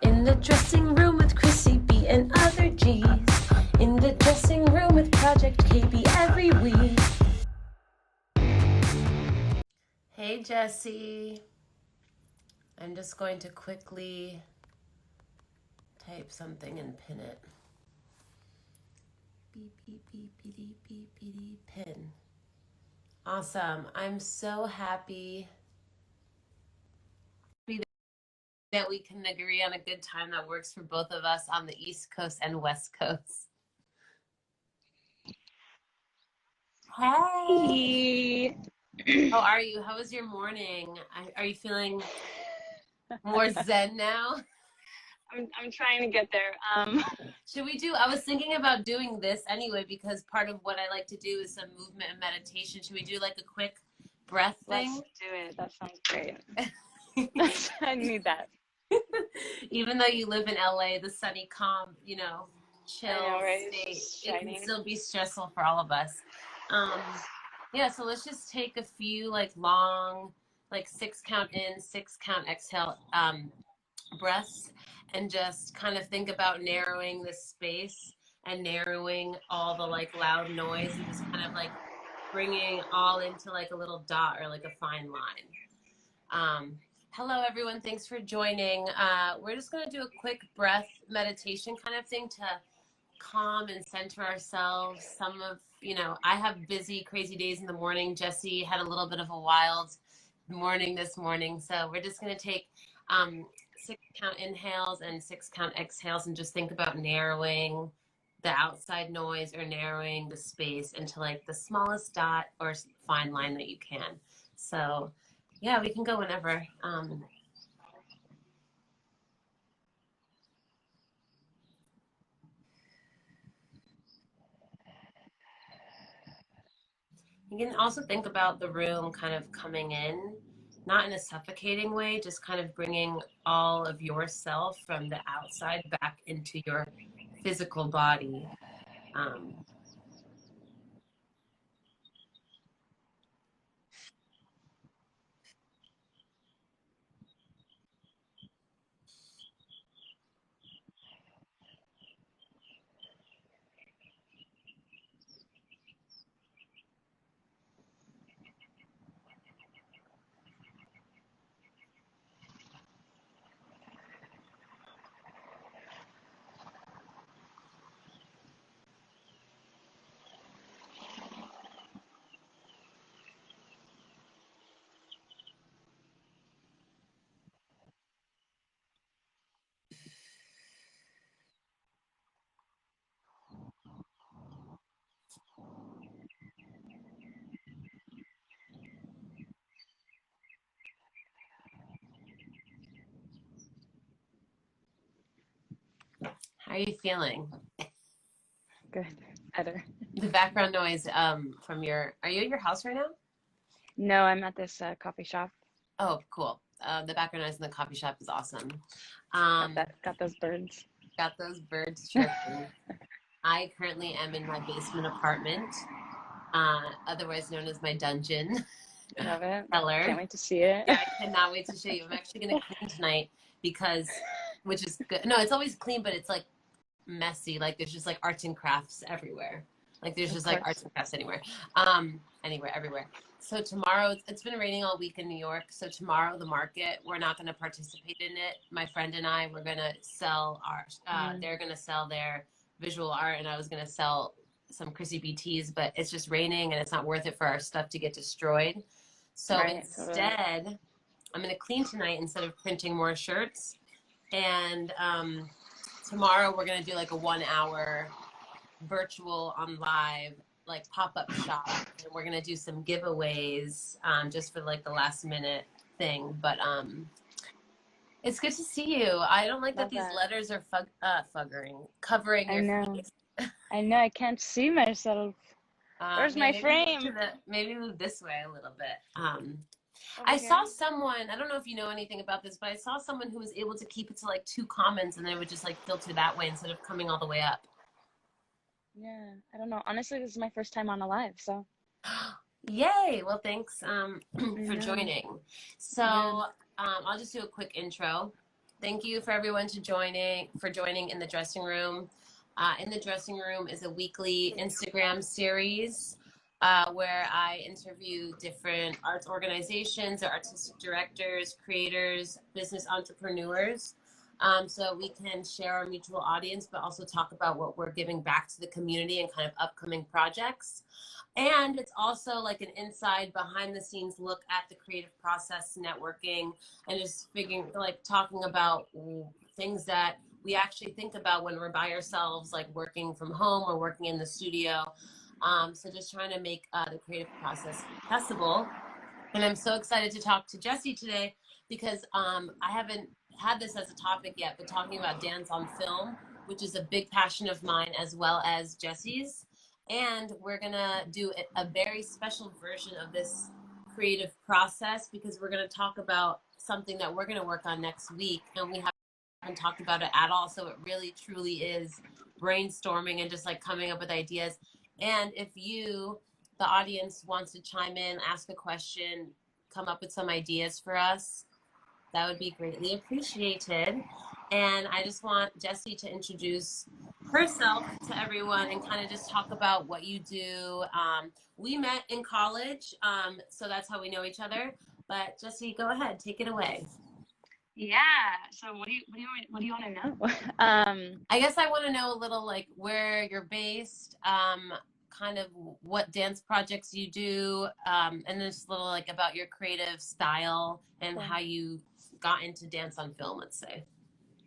In the dressing room with Chrissy B and other G's. In the dressing room with Project.KB every week. Hey Jessie. I'm just going to quickly type something and pin it. Beep, beep, beep, beep, beep, beep, beep, pin. Awesome. I'm so happy that we can agree on a good time that works for both of us on the East Coast and West Coast. Hey! How are you? How was your morning? Are you feeling more zen now? I'm trying to get there. Should we do, I was thinking about doing this anyway, because part of what I like to do is some movement and meditation. Should we do like a quick breath thing? Let's do it. That sounds great. I need that. Even though you live in LA, the sunny, calm, you know, chill right? state, it can still be stressful for all of us. Yeah, so let's just take a few like long, like 6 count in, 6 count exhale breaths, and just kind of think about narrowing this space and narrowing all the like loud noise and just kind of like bringing all into like a little dot or like a fine line. Hello, everyone. Thanks for joining. We're just going to do a quick breath meditation kind of thing to calm and center ourselves. Some of, you know, I have busy, crazy days in the morning. Jessie had a little bit of a wild morning this morning. So we're just going to take 6 count inhales and 6 count exhales and just think about narrowing the outside noise or narrowing the space into like the smallest dot or fine line that you can. So yeah, we can go whenever. You can also think about the room kind of coming in, not in a suffocating way, just kind of bringing all of yourself from the outside back into your physical body. How are you feeling? Good. Better. The background noise from your, are you at your house right now? No, I'm at this coffee shop. Oh, cool. The background noise in the coffee shop is awesome. Got those birds. Got those birds chirping. I currently am in my basement apartment, otherwise known as my dungeon. Love it. Cellar. Can't wait to see it. Yeah, I cannot wait to show you. I'm actually going to clean tonight because, which is good. No, it's always clean, but it's like messy. Like there's just like arts and crafts everywhere. Like there's just like arts and crafts anywhere. Anywhere, everywhere. So tomorrow, it's been raining all week in New York. So tomorrow, the market, we're not going to participate in it. My friend and I, we're going to sell our, they're going to sell their visual art, and I was going to sell some Chrissy BTs, but it's just raining and it's not worth it for our stuff to get destroyed. So instead, I'm going to clean tonight instead of printing more shirts. And tomorrow we're going to do like a 1 hour virtual on live, like pop-up shop. And we're going to do some giveaways just for like the last minute thing. But it's good to see you. I don't like that these letters are covering your face. I know. I can't see myself. Where's my frame? Maybe move this way a little bit. I saw someone, I don't know if you know anything about this, but I saw someone who was able to keep it to like 2 comments and then it would just like filter that way instead of coming all the way up. Yeah, I don't know. Honestly, this is my first time on a live, so. Yay! Well, thanks for joining. So I'll just do a quick intro. Thank you for everyone for joining in the dressing room. In the dressing room is a weekly Instagram series where I interview different arts organizations, artistic directors, creators, business entrepreneurs. So we can share our mutual audience, but also talk about what we're giving back to the community and kind of upcoming projects. And it's also like an inside behind the scenes look at the creative process, networking, and just talking about things that we actually think about when we're by ourselves, like working from home or working in the studio. So just trying to make the creative process accessible. And I'm so excited to talk to Jessie today because I haven't had this as a topic yet, but talking about dance on film, which is a big passion of mine as well as Jessie's. And we're gonna do a very special version of this creative process because we're gonna talk about something that we're gonna work on next week, and we haven't talked about it at all. So it really truly is brainstorming and just like coming up with ideas. And if you, the audience, wants to chime in, ask a question, come up with some ideas for us, that would be greatly appreciated. And I just want Jessie to introduce herself to everyone and kind of just talk about what you do. We met in college, so that's how we know each other. But Jessie, go ahead, take it away. Yeah. So what do you want to know? I guess I want to know a little like where you're based, kind of what dance projects you do, and just a little like about your creative style and how you got into dance on film, let's say.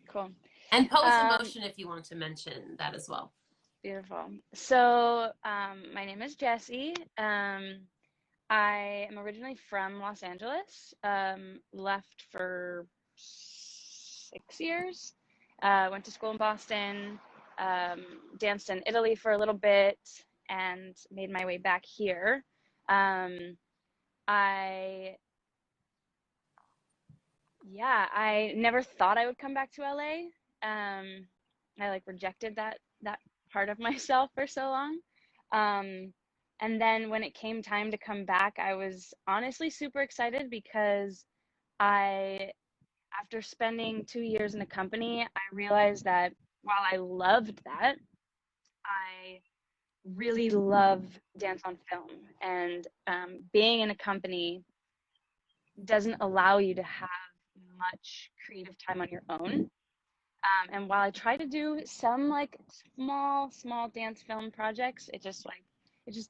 Cool. And Poets in Motion, if you want to mention that as well. Beautiful. So my name is Jessie. I am originally from Los Angeles, left for 6 years, went to school in Boston, danced in Italy for a little bit, and made my way back here. I never thought I would come back to LA. I like rejected that part of myself for so long. And then when it came time to come back, I was honestly super excited because after spending 2 years in a company, I realized that while I loved that, I really love dance on film. And being in a company doesn't allow you to have much creative time on your own. And while I try to do some like small dance film projects, it just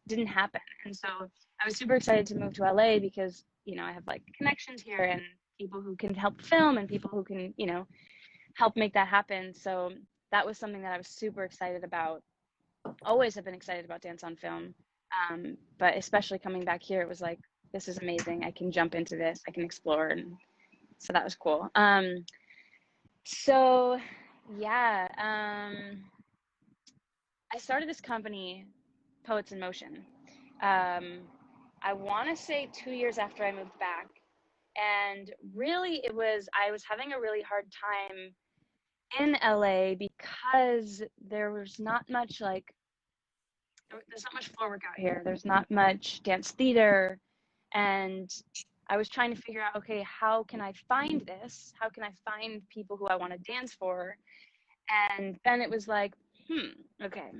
didn't happen. And so I was super excited to move to LA because, I have like connections here and people who can help film and people who can, help make that happen. So that was something that I was super excited about. Always have been excited about dance on film. But especially coming back here, it was like, this is amazing. I can jump into this, I can explore. And so that was cool. I started this company, Poets in Motion. I want to say 2 years after I moved back. And really I was having a really hard time in LA because there's not much floor work out here. There's not much dance theater. And I was trying to figure out, okay, how can I find this? How can I find people who I want to dance for? And then it was like, okay,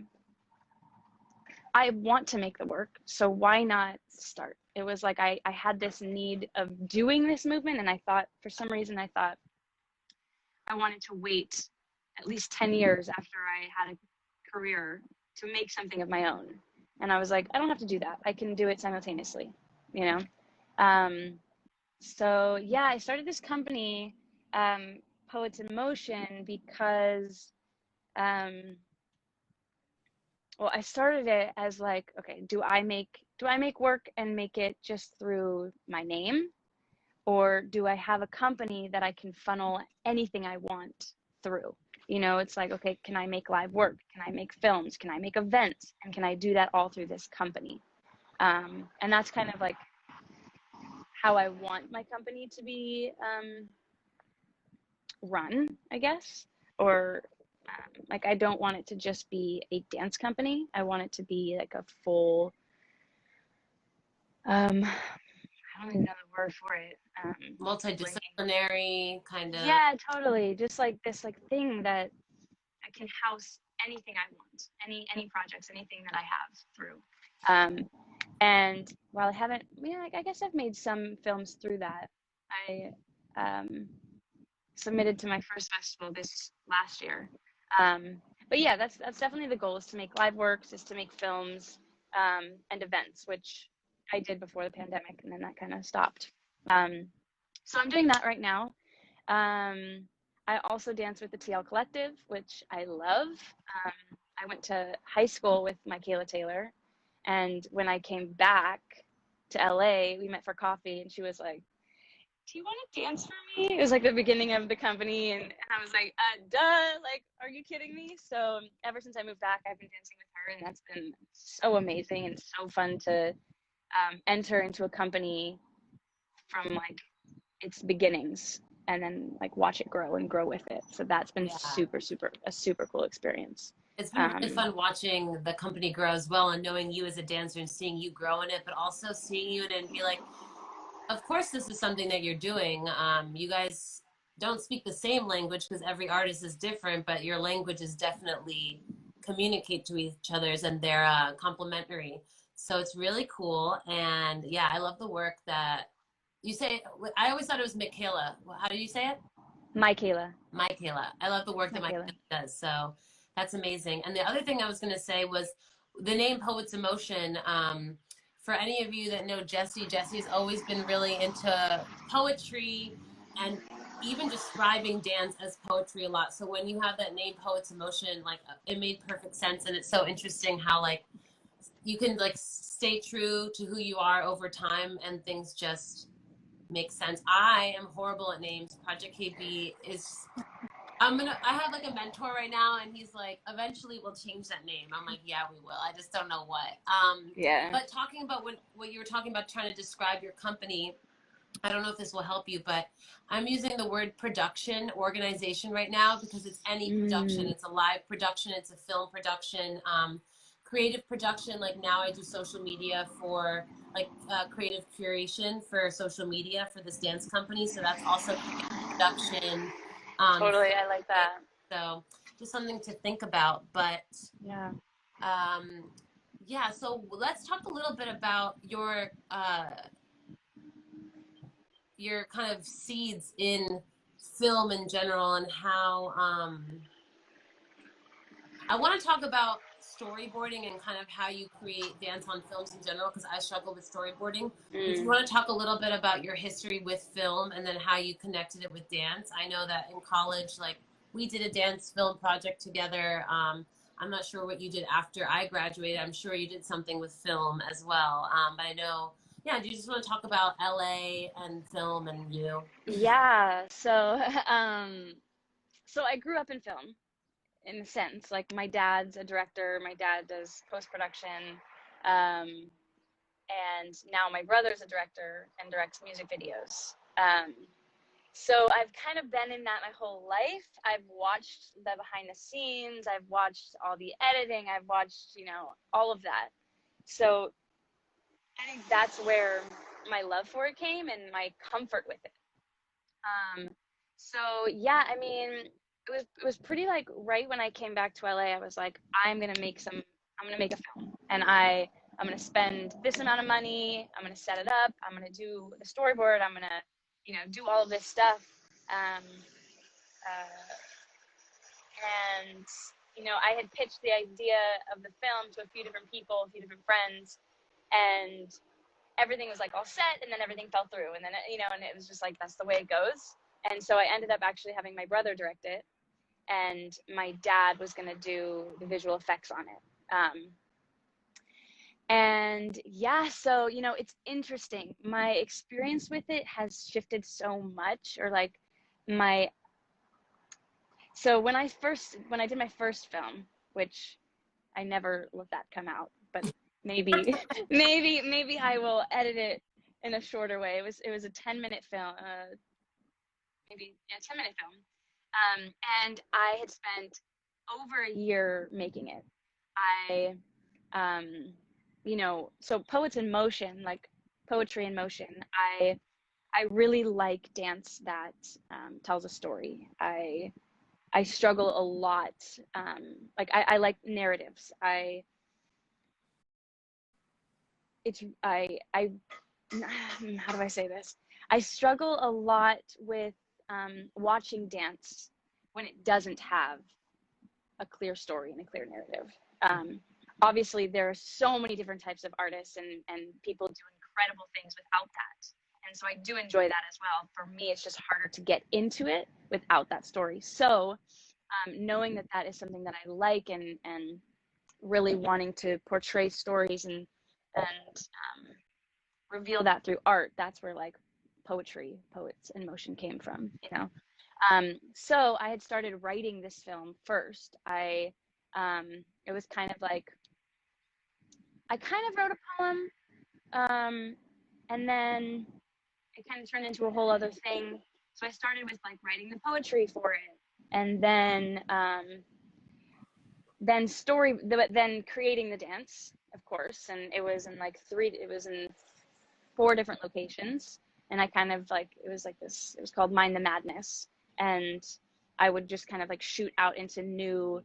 I want to make the work, so why not start? It was like I had this need of doing this movement, and for some reason I thought I wanted to wait at least 10 years after I had a career to make something of my own. And I was like, I don't have to do that. I can do it simultaneously, So yeah, I started this company, Poets in Motion, because I started it as like, okay, do I make work and make it just through my name, or do I have a company that I can funnel anything I want through? It's like, okay, can I make live work? Can I make films? Can I make events? And can I do that all through this company? And that's kind of like how I want my company to be run, I guess. Or like, I don't want it to just be a dance company. I want it to be like a full, I don't even know the word for it. Multidisciplinary kind of. Yeah, totally. Just like this like thing that I can house anything I want, any projects, anything that I have through. And while I haven't, yeah, I guess I've made some films through that. I submitted to my first festival this last year. But yeah, that's definitely the goal, is to make live works, is to make films, and events, which I did before the pandemic, and then that kind of stopped. So I'm doing that right now. I also dance with the TL Collective, which I love. I went to high school with Micaela Taylor, and when I came back to LA, we met for coffee, and she was like, "Do you want to dance for me?" It was like the beginning of the company, and I was like, duh, like, are you kidding me? So ever since I moved back, I've been dancing with her, and that's been so amazing and so fun to enter into a company from like its beginnings, and then like watch it grow and grow with it. So that's been a super cool experience. It's been really fun watching the company grow as well, and knowing you as a dancer and seeing you grow in it, but also seeing you and be like, of course this is something that you're doing. You guys don't speak the same language because every artist is different, but your languages definitely communicate to each other's, and they're complementary. So it's really cool. And yeah, I love the work that you say. I always thought it was Michaela. How do you say it? Micaela. Michaela. I love the work that Michaela does. So that's amazing. And the other thing I was going to say was the name Poets in Motion. For any of you that know Jesse's always been really into poetry, and even describing dance as poetry a lot. So when you have that name Poets in Motion, like, it made perfect sense. And it's so interesting how like you can like stay true to who you are over time, and things just make sense. I am horrible at names. Project.KB is, I have like a mentor right now, and he's like, eventually we'll change that name. I'm like, yeah, we will. I just don't know what. Yeah. But talking about what you were talking about, trying to describe your company, I don't know if this will help you, but I'm using the word production, organization right now, because it's any production. It's a live production. It's a film production, creative production. Like now I do social media for like creative curation for social media for this dance company. So that's also production. Totally, I like that. So just something to think about. But yeah, yeah. So let's talk a little bit about your kind of seeds in film in general, and how I want to talk about storyboarding and kind of how you create dance on films in general, because I struggle with storyboarding. Do you want to talk a little bit about your history with film, and then how you connected it with dance? I know that in college, like, we did a dance film project together. I'm not sure what you did after I graduated. I'm sure you did something with film as well. But I know, yeah, do you just want to talk about LA and film and you? Yeah, so so I grew up in film, in a sense. Like, my dad's a director, my dad does post-production, and now my brother's a director and directs music videos. So I've kind of been in that my whole life. I've watched the behind the scenes, I've watched all the editing, I've watched, all of that. So I think that's where my love for it came, and my comfort with it. So yeah, I mean, it was pretty, like, right when I came back to LA, I was like, I'm gonna make a film, and I'm gonna spend this amount of money, I'm gonna set it up, I'm gonna do the storyboard, I'm gonna, do all of this stuff. Um, and I had pitched the idea of the film to a few different people, a few different friends, and everything was like all set, and then everything fell through, and then and it was just like, that's the way it goes. And so I ended up actually having my brother direct it, and my dad was going to do the visual effects on it. And yeah, so it's interesting. My experience with it has shifted so much, or like so when I did my first film, which I never let that come out, but maybe maybe I will edit it in a shorter way. It was a 10-minute film, maybe, yeah, 10-minute film. And I had spent over a year making it. So Poets in Motion, like poetry in motion, I I really like dance that tells a story. I struggle a lot. Like I like narratives. How do I say this? I struggle a lot with watching dance when it doesn't have a clear story and a clear narrative. Obviously, there are so many different types of artists and people do incredible things without that. And so I do enjoy that as well. For me, it's just harder to get into it without that story. So knowing that that is something that I like and really wanting to portray stories and reveal that through art, that's where like poets in motion came from, you know. So I had started writing this film first. It was kind of like, I kind of wrote a poem, and then it kind of turned into a whole other thing. So I started with like writing the poetry for it, and then creating the dance, of course. And it was in like four different locations. And I kind of like, it was called Mind the Madness. And I would just kind of like shoot out into new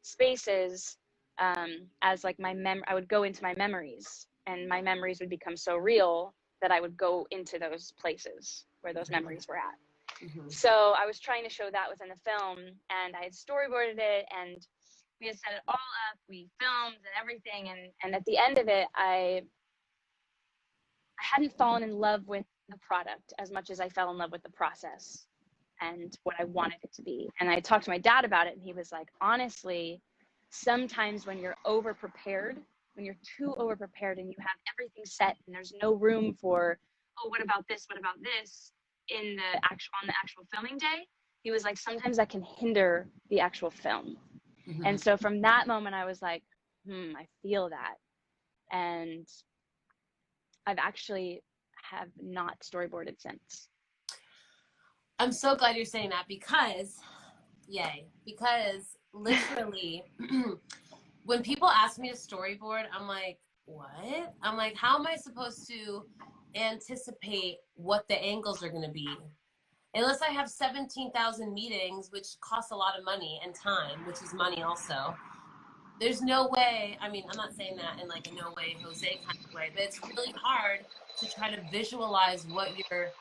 spaces as like I would go into my memories, and my memories would become so real that I would go into those places where those memories were at. Mm-hmm. So I was trying to show that within the film, and I had storyboarded it, and we had set it all up, we filmed and everything, and at the end of it, I hadn't fallen in love with the product as much as I fell in love with the process and what I wanted it to be. And I talked to my dad about it, and he was like, honestly, sometimes when you're over-prepared, when you're too over-prepared and you have everything set and there's no room for, oh, what about this, on the actual filming day, he was like, sometimes that can hinder the actual film. Mm-hmm. And so from that moment, I was like, I feel that. And I've actually have not storyboarded since. I'm so glad you're saying that because literally when people ask me to storyboard, I'm like, what? I'm like, how am I supposed to anticipate what the angles are going to be? Unless I have 17,000 meetings, which costs a lot of money and time, which is money also. There's no way, I mean, I'm not saying that in like a no way Jose kind of way, but it's really hard to try to visualize what your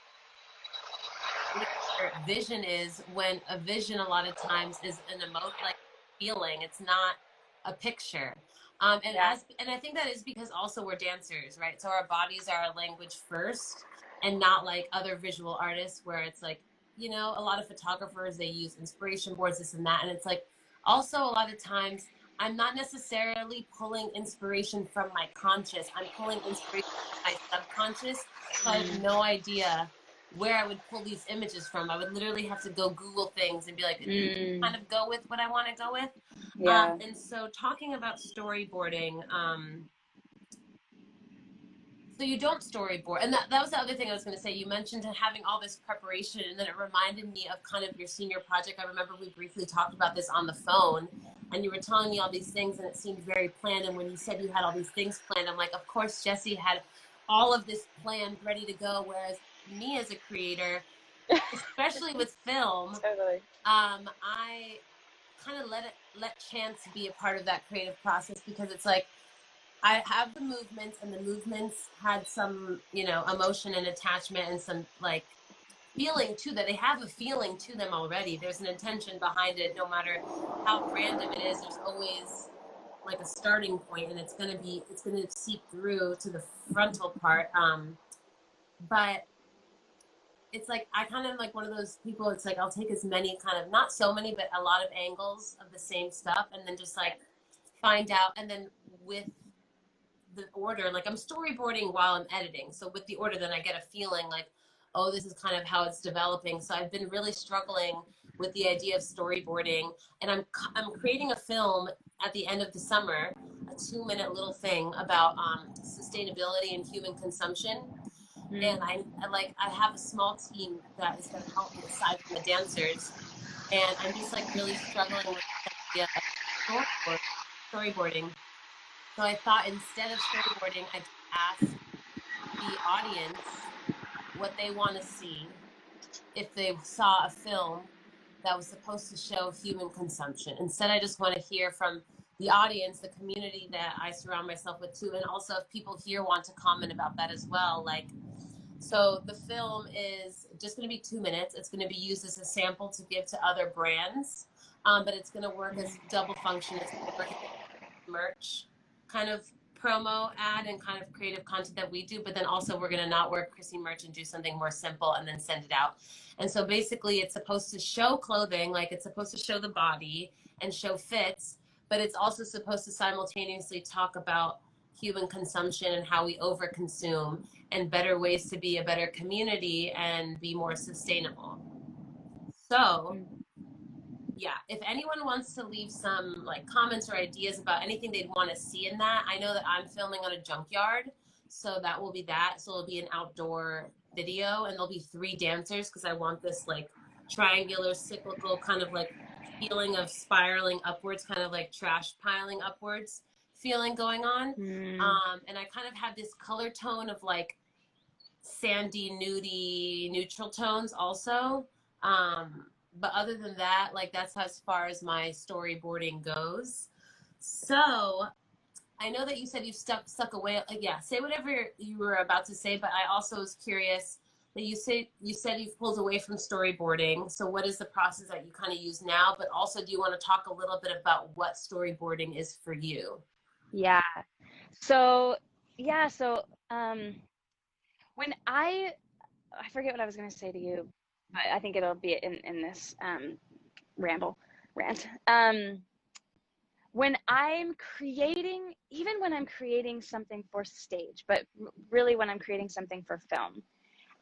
vision is, when a vision a lot of times is an emotion, like feeling. It's not a picture. And I think that is because also we're dancers, right? So our bodies are our language first, and not like other visual artists where it's like, you know, a lot of photographers, they use inspiration boards, this and that. And it's like, also a lot of times I'm not necessarily pulling inspiration from my conscious. I'm pulling inspiration from my subconscious. So I have no idea where I would pull these images from. I would literally have to go Google things and be like, kind of go with what I want to go with. Yeah. And so talking about storyboarding, so you don't storyboard. And that was the other thing I was going to say. You mentioned having all this preparation, and then it reminded me of kind of your senior project. I remember we briefly talked about this on the phone, and you were telling me all these things, and it seemed very planned. And when you said you had all these things planned, I'm like, of course, Jessie had all of this planned, ready to go, whereas me as a creator, especially with film, totally. I kind of let chance be a part of that creative process, because it's like I have the movements, and the movements had some, you know, emotion and attachment and some like feeling to that. They have a feeling to them already. There's an intention behind it. No matter how random it is, there's always like a starting point, and it's gonna seep through to the frontal part. But it's like, I kind of like one of those people, it's like, I'll take as many kind of, not so many, but a lot of angles of the same stuff, and then just like find out, and then with the order, like I'm storyboarding while I'm editing. So with the order, then I get a feeling like, oh, this is kind of how it's developing. So I've been really struggling with the idea of storyboarding, and I'm creating a film at the end of the summer, a 2-minute little thing about sustainability and human consumption. And I have a small team that is going to help me aside from the dancers, and I'm just like really struggling with the idea of storyboarding. So I thought instead of storyboarding, I'd ask the audience what they want to see if they saw a film that was supposed to show human consumption. Instead, I just want to hear from the audience, the community that I surround myself with too, and also if people here want to comment about that as well. Like, so the film is just going to be 2 minutes. It's going to be used as a sample to give to other brands, but it's going to work as double function. It's going to work as merch kind of promo ad and kind of creative content that we do, but then also we're going to not work Chrissy merch and do something more simple and then send it out. And so basically it's supposed to show clothing, like it's supposed to show the body and show fits, but it's also supposed to simultaneously talk about human consumption and how we overconsume and better ways to be a better community and be more sustainable. So yeah, if anyone wants to leave some like comments or ideas about anything they'd want to see in that, I know that I'm filming on a junkyard, so that will be that. So it'll be an outdoor video, and there'll be 3 dancers because I want this like triangular, cyclical kind of like feeling of spiraling upwards, kind of like trash piling upwards feeling going on. And I kind of have this color tone of like sandy, nudie, neutral tones also. But other than that, like that's as far as my storyboarding goes. So I know that you said you stuck away. Like, yeah, say whatever you were about to say. But I also was curious that you said you've pulled away from storyboarding. So what is the process that you kind of use now? But also, do you want to talk a little bit about what storyboarding is for you? Yeah. So when I forget what I was going to say to you, but I think it'll be in this rant. When I'm creating, even when I'm creating something for stage, but really when I'm creating something for film,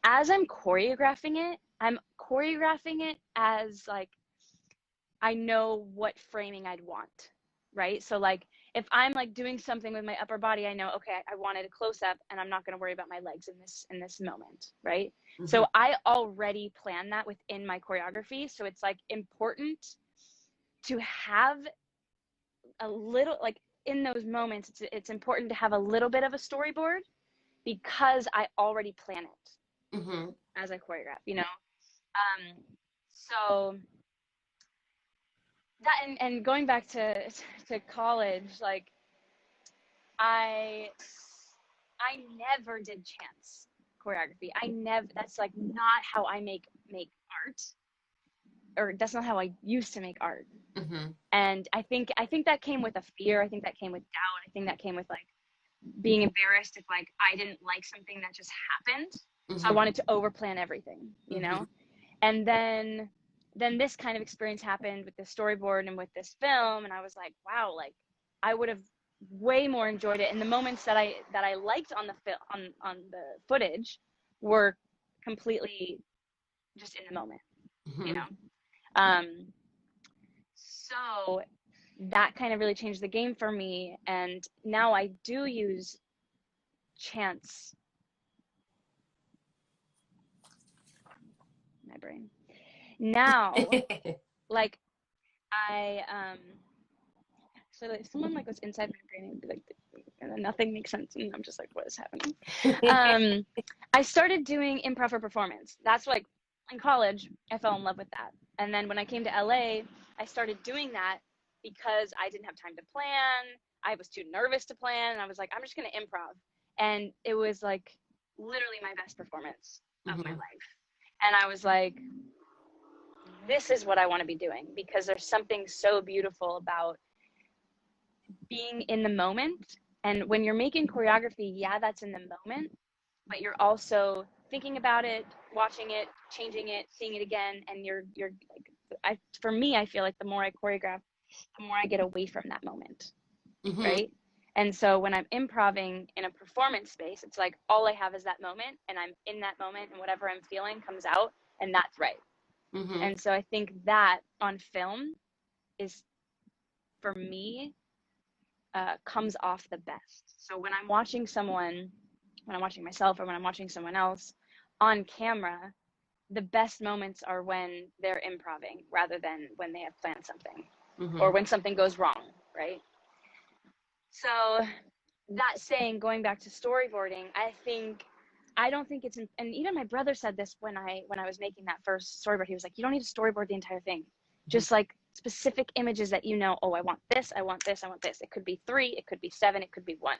as I'm choreographing it as like, I know what framing I'd want, right? So like, if I'm like doing something with my upper body, I know, okay, I wanted a close up and I'm not going to worry about my legs in this moment, right? Mm-hmm. So I already plan that within my choreography. So it's like important to have a little, like in those moments, it's important to have a little bit of a storyboard because I already plan it as I choreograph, you know? So that, and going back to college, like I never did chance choreography. That's like not how I make art, or that's not how I used to make art. And I think that came with a fear. I think that came with doubt. I think that came with like being embarrassed if like I didn't like something that just happened. So I wanted to overplan everything, you know? And then this kind of experience happened with the storyboard and with this film, and I was like, wow, like I would have way more enjoyed it. And the moments that I liked on the film, on the footage, were completely just in the moment, you know. So that kind of really changed the game for me, and now I do use chance. My brain now. Like so like someone like was inside my brain and be like, and then nothing makes sense, and I'm just like, what is happening? I started doing improv for performance. That's like in college I fell in love with that, and then when I came to LA I started doing that because I didn't have time to plan. I was too nervous to plan, and I was like, I'm just gonna improv, and it was like literally my best performance of my life. And I was like, this is what I want to be doing, because there's something so beautiful about being in the moment. And when you're making choreography, yeah, that's in the moment, but you're also thinking about it, watching it, changing it, seeing it again. And you're like, for me, I feel like the more I choreograph, the more I get away from that moment, right? And so when I'm improving in a performance space, it's like all I have is that moment, and I'm in that moment, and whatever I'm feeling comes out, and that's right. And so I think that on film is, for me, comes off the best. So when I'm watching someone, when I'm watching myself, or when I'm watching someone else on camera, the best moments are when they're improving rather than when they have planned something or when something goes wrong, right? So that saying, going back to storyboarding, I think I don't think it's, and even my brother said this when I was making that first storyboard. He was like, you don't need to storyboard the entire thing. Just like specific images that you know, oh, I want this, I want this, I want this. It could be 3, it could be 7, it could be 1.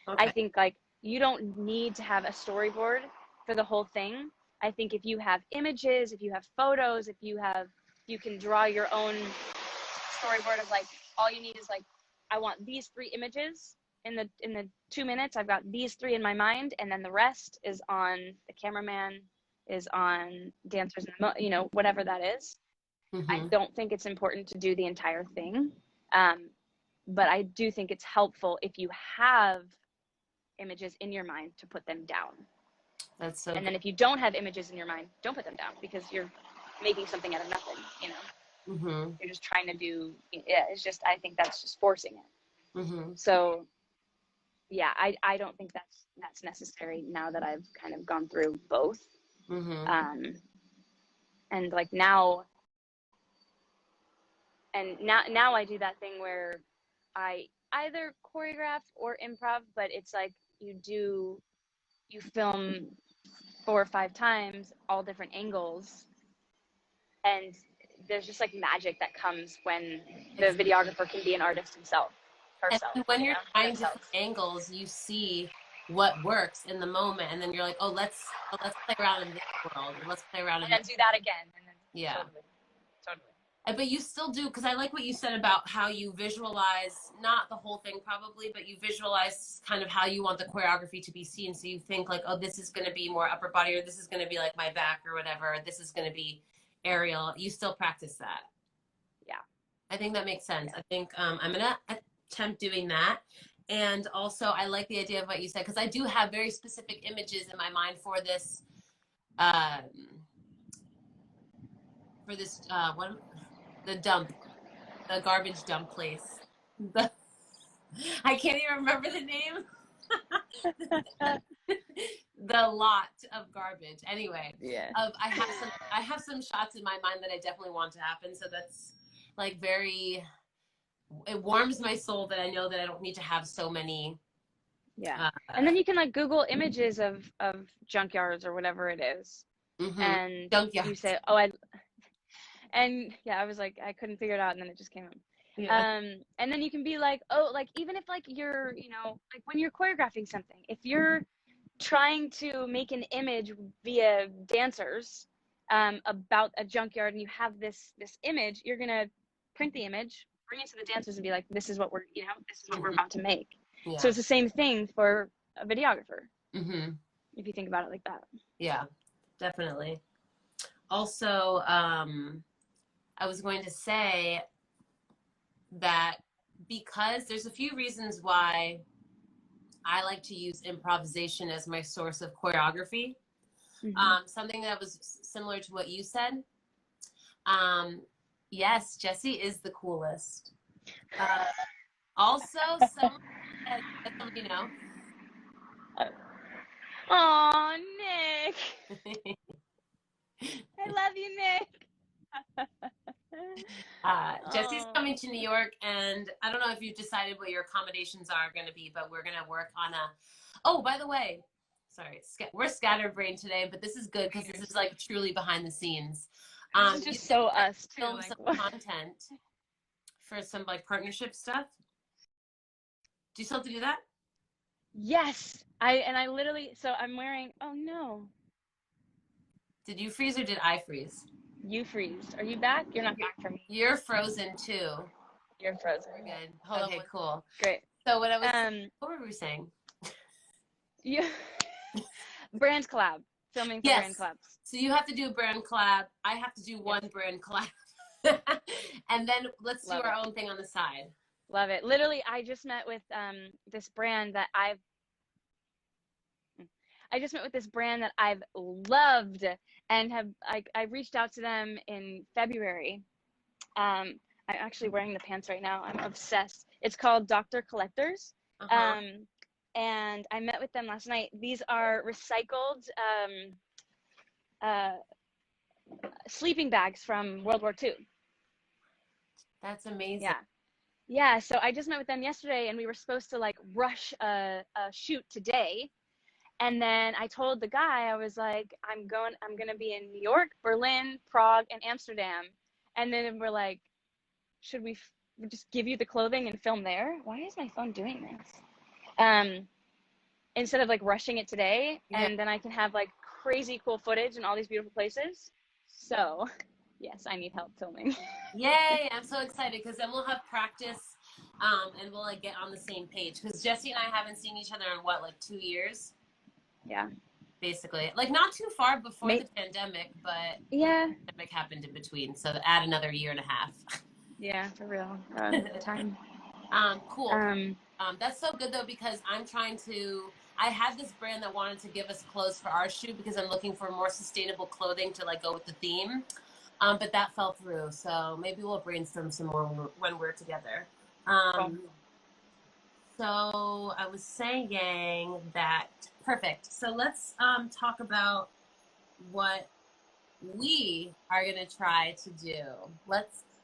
Okay. I think like you don't need to have a storyboard for the whole thing. I think if you have images, if you have photos, you can draw your own storyboard of like, all you need is like, I want these 3 images in the 2 minutes. I've got these 3 in my mind, and then the rest is on the cameraman, is on dancers, you know, whatever that is. I don't think it's important to do the entire thing, but I do think it's helpful if you have images in your mind to put them down. That's so. And then if you don't have images in your mind, don't put them down, because you're making something out of nothing. You know, you're just trying to do. Yeah, it's just, I think that's just forcing it. So yeah, I don't think that's necessary now that I've kind of gone through both. And like now I do that thing where I either choreograph or improv, but it's like you film 4 or 5 times, all different angles, and there's just like magic that comes when the videographer can be an artist herself. And when you're trying different angles, you see what works in the moment, and then you're like, oh, let's play around in this world, or let's play around in and then do that again, and then yeah, totally. But you still do, because I like what you said about how you visualize, not the whole thing probably, but you visualize kind of how you want the choreography to be seen. So you think like, oh, this is going to be more upper body, or this is going to be like my back or whatever, or this is going to be aerial. You still practice that. Yeah. I think that makes sense. Yeah. I think I'm going to attempt doing that. And also I like the idea of what you said, because I do have very specific images in my mind for this, the garbage dump place. I can't even remember the name. The lot of garbage. Anyway, yeah. I have some shots in my mind that I definitely want to happen. So that's like it warms my soul that I know that I don't need to have so many. Yeah. And then you can like Google images of junkyards or whatever it is. And junkyards. You say, oh, and yeah, I was like, I couldn't figure it out, and then it just came up. Yeah. And then you can be like, oh, like even if like you're, you know, like when you're choreographing something, if you're trying to make an image via dancers about a junkyard, and you have this image, you're gonna print the image, bring it to the dancers, and be like, this is what we're about to make. Yeah. So it's the same thing for a videographer. If you think about it like that. Yeah, definitely. Also, I was going to say that because there's a few reasons why I like to use improvisation as my source of choreography. Something that was similar to what you said. Yes, Jessie is the coolest. Also, somebody you know. Oh, Nick. I love you, Nick. Jessie's coming to New York, and I don't know if you've decided what your accommodations are going to be, but we're going to work on oh, by the way, sorry, we're scatterbrained today, but this is good because this is like truly behind the scenes. This is just so us too. Film some content for some like partnership stuff. Do you still have to do that? Yes, I literally, so I'm wearing, oh no. Did you freeze or did I freeze? You freeze. Are you back? You're not back for me. You're frozen too. You're frozen. We're good. Hold on. Cool. Great. So what were we saying? Yeah. Brand collab. Filming for brand collabs. So you have to do a brand collab. I have to do one brand collab. And then let's do our own thing on the side. Love it. Literally, I just met with this brand that I've loved, and I reached out to them in February. I'm actually wearing the pants right now. I'm obsessed. It's called Dr. Collectors. And I met with them last night. These are recycled sleeping bags from World War II. That's amazing. Yeah. Yeah, so I just met with them yesterday, and we were supposed to like rush a shoot today. And then I told the guy, I was like, I'm going to be in New York, Berlin, Prague, and Amsterdam. And then we're like, should we just give you the clothing and film there? Why is my phone doing this? Instead of like rushing it today, Yeah. and then I can have like crazy cool footage in all these beautiful places. So yes, I need help filming. Yay, I'm so excited because then we'll have practice and we'll like get on the same page because Jessie and I haven't seen each other in what, like 2 years? Yeah. Basically. Like not too far before the pandemic, but Yeah. the pandemic happened in between. So add another year and a half. Yeah, for real. Time. Cool. That's so good though because I had this brand that wanted to give us clothes for our shoot because I'm looking for more sustainable clothing to like go with the theme. But that fell through, so maybe we'll brainstorm some more when we're together. So I was saying that, perfect. So let's talk about what we are going to try to do.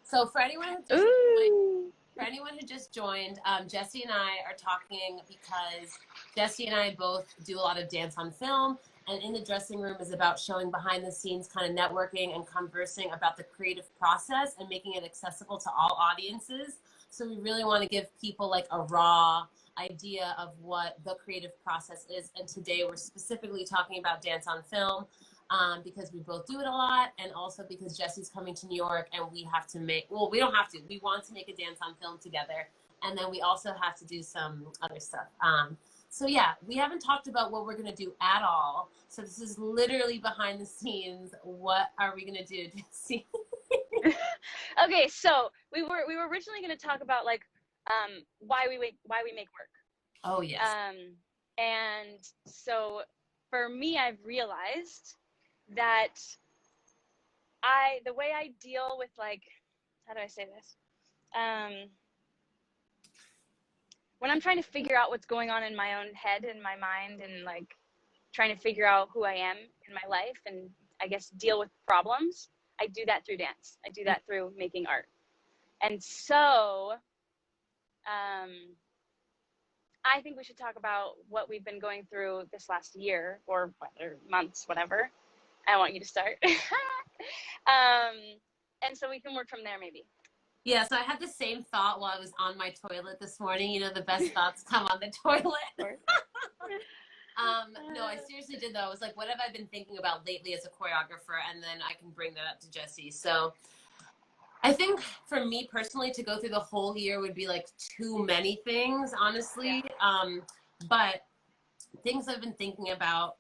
So for anyone who just joined, Jessie and I are talking because Jessie and I both do a lot of dance on film, and In the Dressing Room is about showing behind the scenes kind of networking and conversing about the creative process and making it accessible to all audiences. So we really want to give people like a raw idea of what the creative process is. And today we're specifically talking about dance on film because we both do it a lot, and also because Jessie's coming to New York and we have to we don't have to, we want to make a dance on film together. And then we also have to do some other stuff. So yeah, we haven't talked about what we're going to do at all. So this is literally behind the scenes. What are we going to do, Jessie? Okay, so we were originally going to talk about like why we make work. Oh yes. And so for me, I've realized that the way I deal with like, how do I say this? When I'm trying to figure out what's going on in my own head and my mind, and like trying to figure out who I am in my life, and I guess deal with problems, I do that through dance. I do that through making art. And so I think we should talk about what we've been going through this last year, or months, whatever. I want you to start. And so we can work from there maybe. Yeah, so I had the same thought while I was on my toilet this morning. You know, the best thoughts come on the toilet. No, I seriously did though. I was like, what have I been thinking about lately as a choreographer? And then I can bring that up to Jessie. So I think for me personally, to go through the whole year would be like too many things, honestly. But things I've been thinking about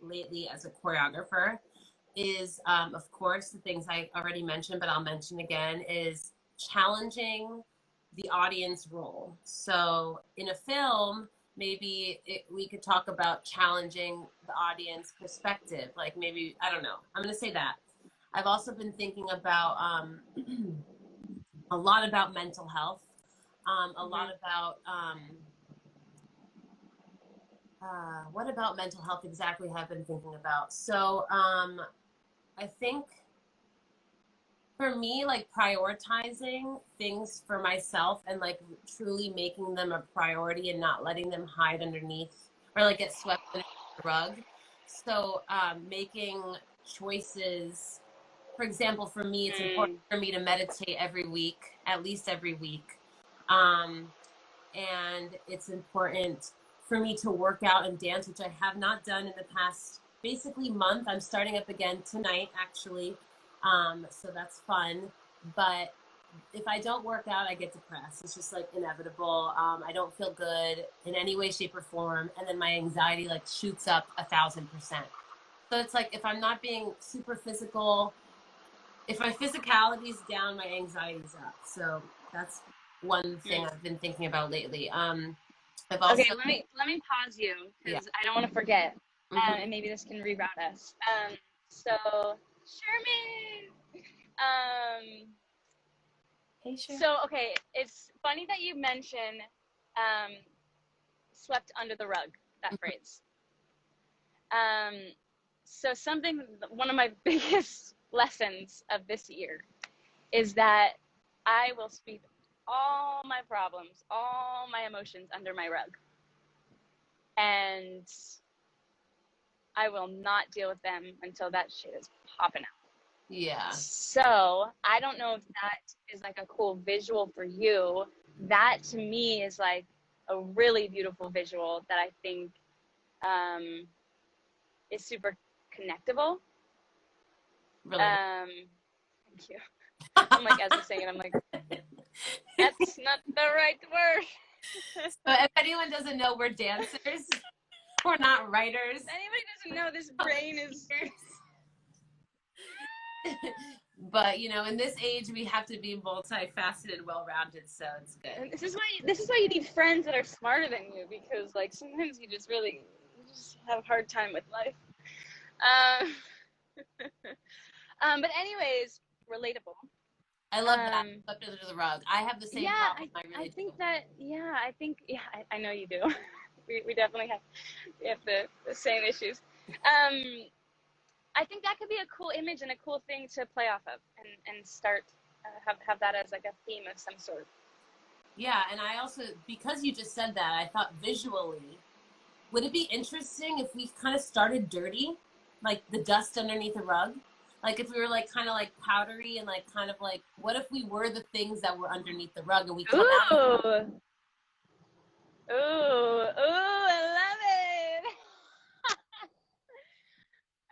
lately as a choreographer is, of course, the things I already mentioned, but I'll mention again, is challenging the audience role. So in a film, maybe we could talk about challenging the audience perspective. Like maybe, I don't know, I'm going to say that. I've also been thinking about a lot about mental health, a lot about what about mental health exactly have I been thinking about? So I think for me, like prioritizing things for myself and like truly making them a priority and not letting them hide underneath or like get swept under the rug. So making choices, for example, for me, it's important for me to meditate every week, at least every week. And it's important for me to work out and dance, which I have not done in the past basically month. I'm starting up again tonight, actually. So that's fun. But if I don't work out, I get depressed. It's just like inevitable. I don't feel good in any way, shape, or form. And then my anxiety like shoots up 1,000%. So it's like if I'm not being super physical, if my physicality's down, my anxiegy's up. So that's one thing I've been thinking about lately. I've also, okay, let me pause you because I don't want to forget, and maybe this can reroute us. So Sherman, hey, sure. so okay, it's funny that you mention swept under the rug, that phrase. So one of my biggest lessons of this year is that I will sweep all my problems, all my emotions under my rug. and I will not deal with them until that shit is popping out. Yeah. So I don't know if that is like a cool visual for you. That to me is like a really beautiful visual that I think is super connectable. Really. Thank you. I'm like, as I'm saying it, I'm like, that's not the right word. So if anyone doesn't know, we're dancers. We're not writers. If anybody doesn't know, this brain is. But you know, in this age, we have to be multifaceted, well-rounded. So it's good. And this is why you need friends that are smarter than you, because like sometimes you just have a hard time with life. But anyways, relatable. I love that. Swept under the rug. I have the same problem. I think that. Yeah, I know you do. we definitely have the same issues. I think that could be a cool image and a cool thing to play off of, and start have that as like a theme of some sort. Yeah, and I also, because you just said that, I thought visually, would it be interesting if we kind of started dirty, like the dust underneath the rug? Like if we were like kind of like powdery and like kind of like, what if we were the things that were underneath the rug and we come out? Ooh,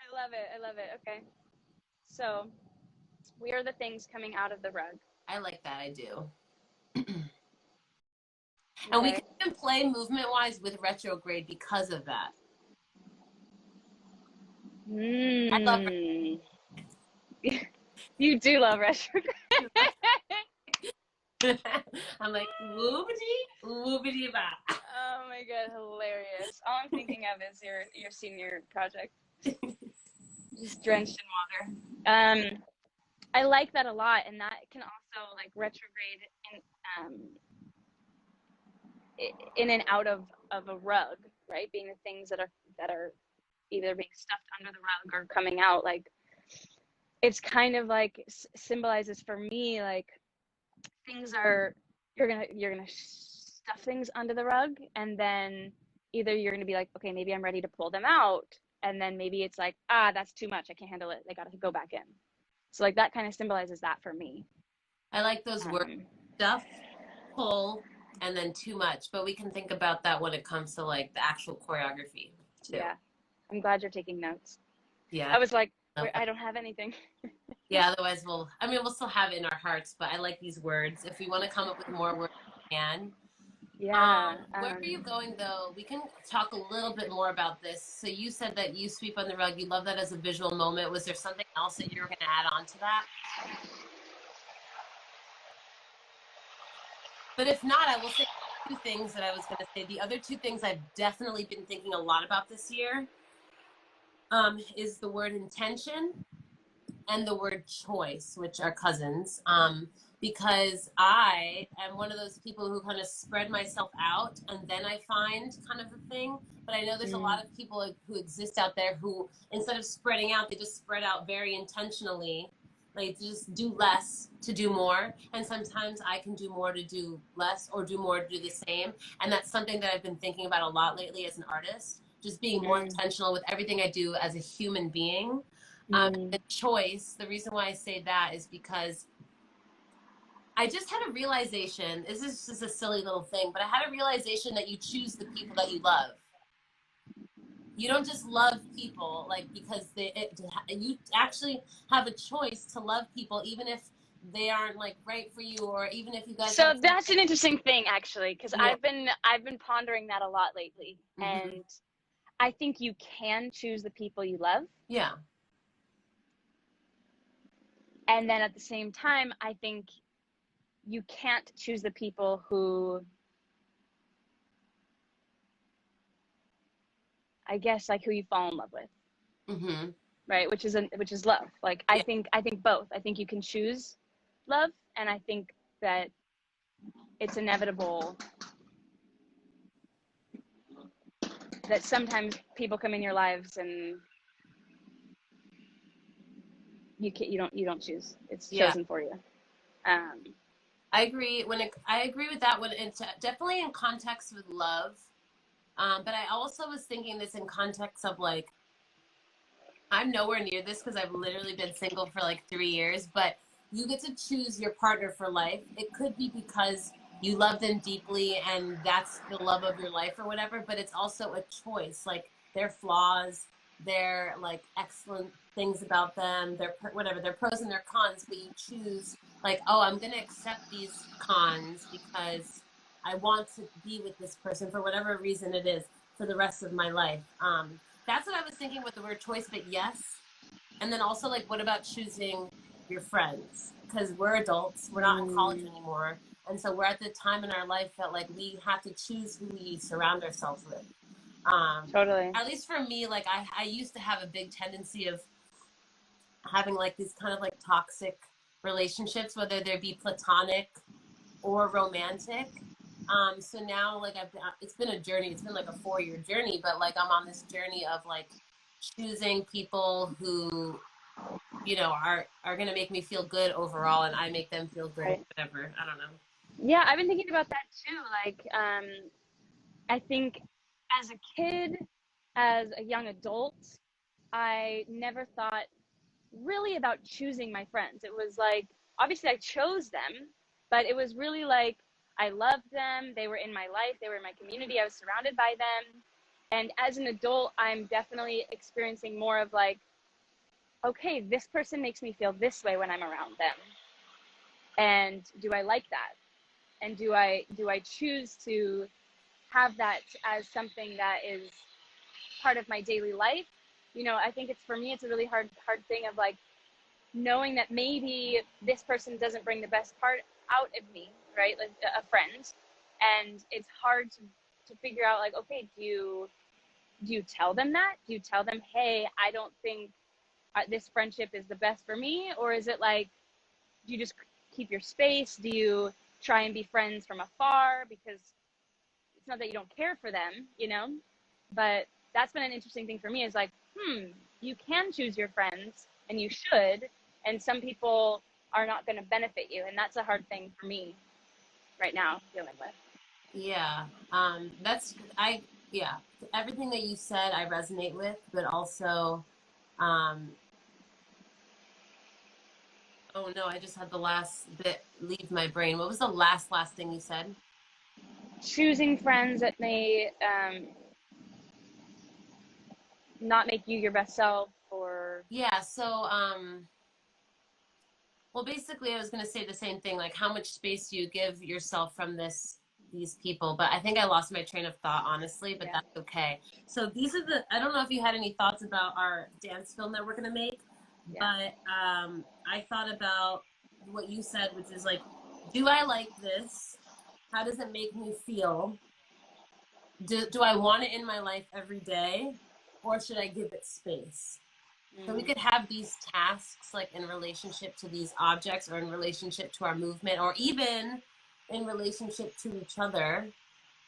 I love it. I love it. Okay. So we are the things coming out of the rug. I like that. I do. And we can even play movement-wise with retrograde because of that. I love retrograde. You do love retrograde. I'm like, woobity ba. Oh my god, hilarious. All I'm thinking of is your senior project. Just drenched in water. I like that a lot, and that can also like retrograde in and out of a rug, right? Being the things that are either being stuffed under the rug or coming out. Like it's kind of like symbolizes for me like things are you're gonna stuff things under the rug, and then either you're gonna be like, okay, maybe I'm ready to pull them out, and then maybe it's like, that's too much, I can't handle it, they gotta go back in. So like that kind of symbolizes that for me. I like those words, stuff, pull, and then too much. But we can think about that when it comes to like the actual choreography too. Yeah, I'm glad you're taking notes. Yeah, I was like, I don't have anything. Yeah, otherwise we'll still have it in our hearts, but I like these words. If we want to come up with more words, we can. Yeah. Where are you going though? We can talk a little bit more about this. So you said that you sweep on the rug. You love that as a visual moment. Was there something else that you were going to add on to that? But if not, I will say two things that I was going to say. The other two things I've definitely been thinking a lot about this year is the word intention and the word choice, which are cousins. Because I am one of those people who kind of spread myself out and then I find kind of the thing. But I know there's a lot of people who exist out there who, instead of spreading out, they just spread out very intentionally. Like just do less to do more. And sometimes I can do more to do less, or do more to do the same. And that's something that I've been thinking about a lot lately as an artist, just being more intentional with everything I do as a human being. The choice, the reason why I say that is because I just had a realization. This is just a silly little thing, but I had a realization that you choose the people that you love. You don't just love people like because you actually have a choice to love people, even if they aren't like right for you, or even if you guys. So that's an interesting thing, actually, because I've been pondering that a lot lately, and I think you can choose the people you love. Yeah. And then at the same time, I think you can't choose the people who, I guess, like who you fall in love with, right? Which is love. Like I think both. I think you can choose love, and I think that it's inevitable that sometimes people come in your lives and you don't choose. It's chosen for you. I agree. I agree with that one. It's definitely in context with love. But I also was thinking this in context of like, I'm nowhere near this because I've literally been single for like 3 years, but you get to choose your partner for life. It could be because you love them deeply and that's the love of your life or whatever, but it's also a choice. Like their flaws, their like excellent things about them, their whatever, their pros and their cons, but you choose like, oh, I'm going to accept these cons because I want to be with this person for whatever reason it is for the rest of my life. That's what I was thinking with the word choice, but yes. And then also, like, what about choosing your friends? Because we're adults, we're not in college anymore. And so we're at the time in our life that, like, we have to choose who we surround ourselves with. Totally. At least for me, like, I used to have a big tendency of having, like, these kind of, like, toxic relationships, whether they be platonic or romantic. So now, like, it's been a journey. It's been like a 4-year journey, but like I'm on this journey of like choosing people who, you know, are gonna make me feel good overall, and I make them feel good. Right. Whatever. I don't know. Yeah, I've been thinking about that too. Like, I think as a kid, as a young adult, I never thought really about choosing my friends. It was like, obviously, I chose them, but it was really like I loved them. They were in my life, they were in my community, I was surrounded by them. And as an adult, I'm definitely experiencing more of like, okay, this person makes me feel this way when I'm around them. And do I like that? And do I choose to have that as something that is part of my daily life? You know, I think it's, for me, it's a really hard thing of like knowing that maybe this person doesn't bring the best part out of me, right? Like a friend. And it's hard to figure out like, okay, do you tell them that? Do you tell them, hey, I don't think this friendship is the best for me? Or is it like, do you just keep your space? Do you try and be friends from afar? Because it's not that you don't care for them, you know? But that's been an interesting thing for me, is like, you can choose your friends and you should. And some people are not going to benefit you. And that's a hard thing for me right now dealing with. Yeah. Yeah. Everything that you said, I resonate with, but also, um, oh no, I just had the last bit leave my brain. What was the last thing you said? Choosing friends that may not make you your best self, or Yeah. So, well, basically, I was going to say the same thing. Like, how much space do you give yourself from these people? But I think I lost my train of thought, honestly. But yeah, that's okay. So these are the. I don't know if you had any thoughts about our dance film that we're going to make, yeah. but I thought about what you said, which is like, do I like this? How does it make me feel? Do I want it in my life every day, or should I give it space? So we could have these tasks like in relationship to these objects, or in relationship to our movement, or even in relationship to each other.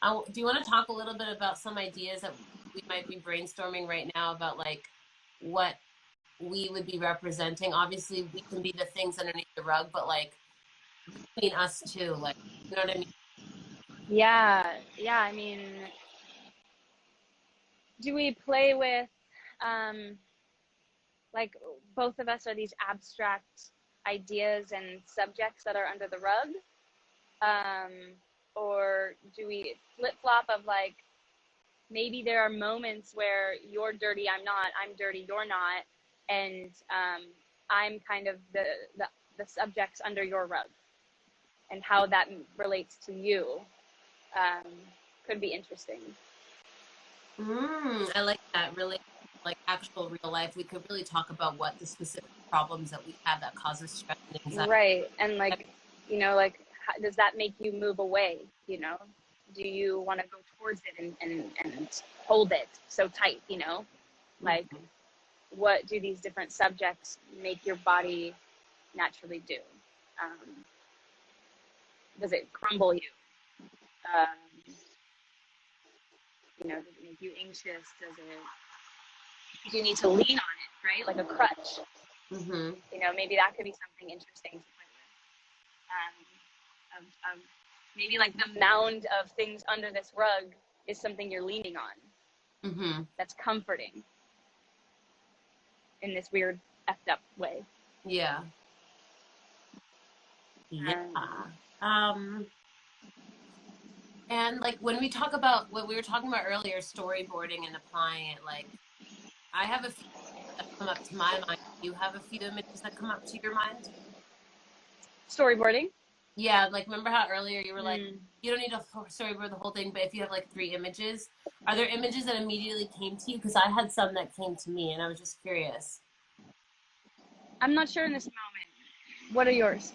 Do you want to talk a little bit about some ideas that we might be brainstorming right now about like what we would be representing? Obviously, we can be the things underneath the rug, but like between us too, like, you know what I mean? Yeah, I mean, do we play with like, both of us are these abstract ideas and subjects that are under the rug, um, or do we flip flop of like, maybe there are moments where you're dirty, I'm not, I'm dirty, you're not, and I'm kind of the subjects under your rug, and how that relates to you, um, could be interesting. I like that. Really, like actual real life. We could really talk about what the specific problems that we have that causes stress and anxiety. Right. And like, you know, like, how, does that make you move away? You know, do you want to go towards it and hold it so tight? You know, like, Mhm. what do these different subjects make your body naturally do? Um, does it crumble you? Um, you know, does it make you anxious? Do you need to lean on it, right? Like a crutch. Mhm. You know, maybe that could be something interesting to play with. Of maybe like the mound of things under this rug. is something you're leaning on. Mm-hmm. That's comforting in this weird effed up way. Yeah. Yeah. And like when we talk about what we were talking about earlier, storyboarding and applying it, like I have a few that come up to my mind. You have a few images that come up to your mind? Storyboarding? Yeah, like remember how earlier you were like, you don't need to storyboard the whole thing, but if you have like 3 images, are there images that immediately came to you? Because I had some that came to me and I was just curious. I'm not sure in this moment. What are yours?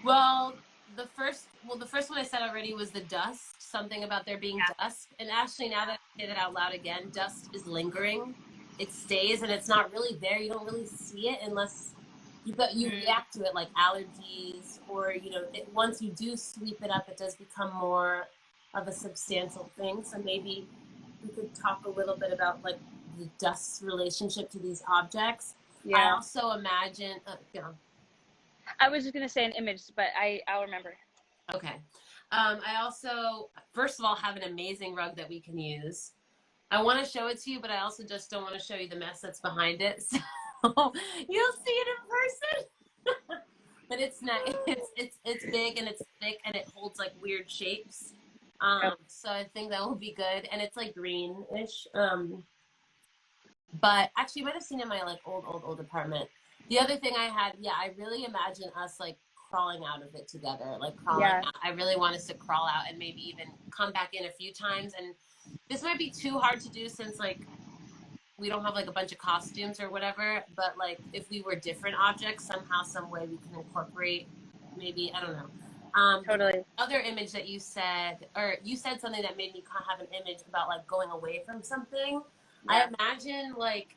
Well, the first one I said already was the dust, something about there being dust. And actually, now that I say that out loud again, dust is lingering. It stays and it's not really there. You don't really see it unless you react to it, like allergies, or once you do sweep it up, it does become more of a substantial thing. So maybe we could talk a little bit about like the dust's relationship to these objects. Yeah. I also imagine, I was just gonna say an image, but I'll remember. Okay. I also, first of all, have an amazing rug that we can use. I want to show it to you, but I also just don't want to show you the mess that's behind it. So you'll see it in person. But it's nice. It's big and it's thick and it holds like weird shapes. So I think that will be good. And it's like greenish. But actually, you might have seen it in my like old apartment. The other thing I had, I really imagine us like crawling out of it together, like crawling out. I really want us to crawl out and maybe even come back in a few times. And this might be too hard to do since like we don't have like a bunch of costumes or whatever, but like if we were different objects, somehow, some way we can incorporate, maybe, I don't know. Totally. Other image that you said, or you said something that made me kind of have an image about like going away from something. I imagine like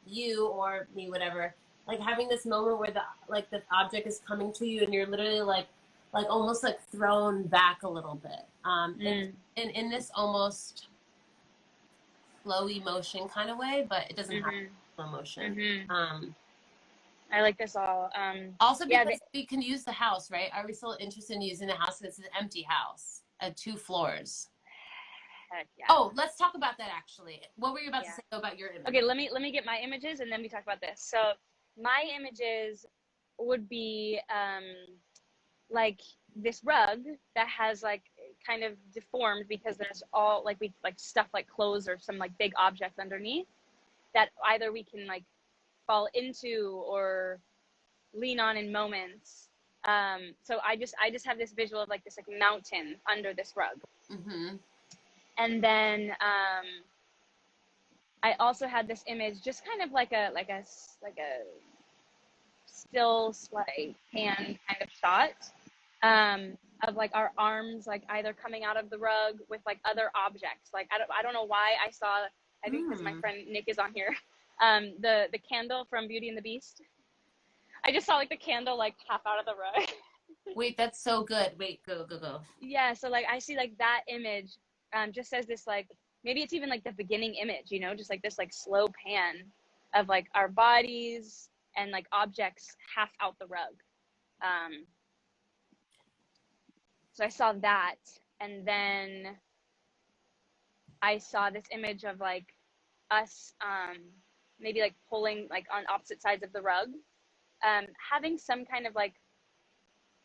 you or me, whatever, like having this moment where the object is coming to you and you're literally like almost like thrown back a little bit. And in this almost flowy motion kind of way, but it doesn't have slow motion. I like this all. Also because we can use the house, right? Are we still interested in using the house? It's an empty house at 2 floors. Heck yeah. Oh, let's talk about that actually. What were you about to say about your image? Okay, let me get my images and then we talk about this. So my images would be like this rug that has like kind of deformed because there's all like stuff like clothes or some like big objects underneath that either we can like fall into or lean on in moments. So I just have this visual of like this like mountain under this rug. And then I also had this image, just kind of like a still sleight hand kind of shot of like our arms like either coming out of the rug with like other objects. Like I don't know why I saw, I think because my friend Nick is on here, the candle from Beauty and the Beast. I just saw like the candle like half out of the rug. Wait, that's so good. Wait, go. Yeah, so like I see like that image just as this like, maybe it's even like the beginning image, just like this like slow pan of like our bodies and like objects half out the rug. So I saw that, and then I saw this image of like us maybe like pulling like on opposite sides of the rug, having some kind of like,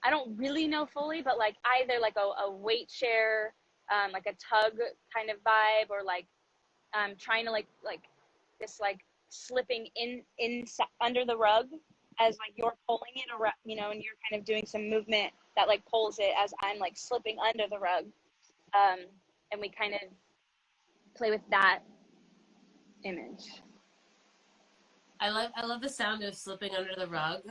I don't really know fully, but like either like a weight share, like a tug kind of vibe, or like trying to like this like slipping in under the rug as like you're pulling it around, and you're kind of doing some movement that like pulls it as I'm like slipping under the rug, and we kind of play with that image. I love the sound of slipping under the rug.